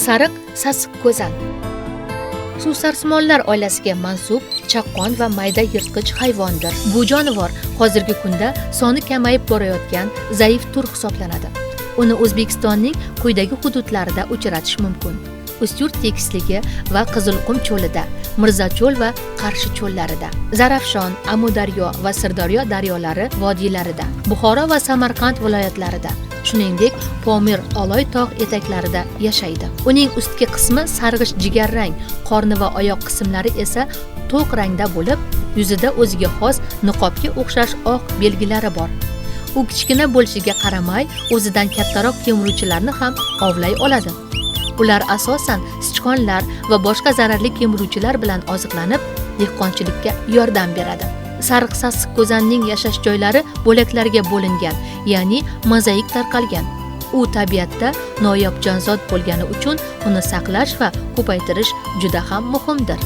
Sariq sassiq ko'zan. Suvsarsmonlar oilasiga mansub chaqqon va mayda yirtqich hayvondir. Bu jonivor hozirgi kunda soni kamayib borayotgan zaif tur hisoblanadi. Uni O'zbekistonning quyidagi hududlarida uchratish mumkin: Ustyurt tekisligi va Qizilqum cho'lida, Mirzacho'l va Qarshi cho'llarida, Zarafshon, Amudaryo va Sirdaryo daryolari vodiylarida, Buxoro va Samarqand viloyatlarida, shuningdek Pomir Oloy tog' etaklarida yashaydi. Uning ustki qismi sarg'ish jigarrang, qorni va oyoq qismlari esa to'q rangda bo'lib, yuzida o'ziga xos niqobga o'xshash oq belgilari bor. U kichkina bo'lishiga qaramay, o'zidan kattaroq kemiruvchilarni ham ovlay oladi. Ular asosan sichqonlar va boshqa zararli kemiruvchilar bilan oziqlanib, dehqonchilikka yordam beradi. Sariq sassiq ko'zanning yashash joylari bo'laklarga bo'lingan, ya'ni mozaik tarqalgan. U tabiatda noyob jonzot bo'lgani uchun uni saqlash va ko'paytirish juda ham muhimdir.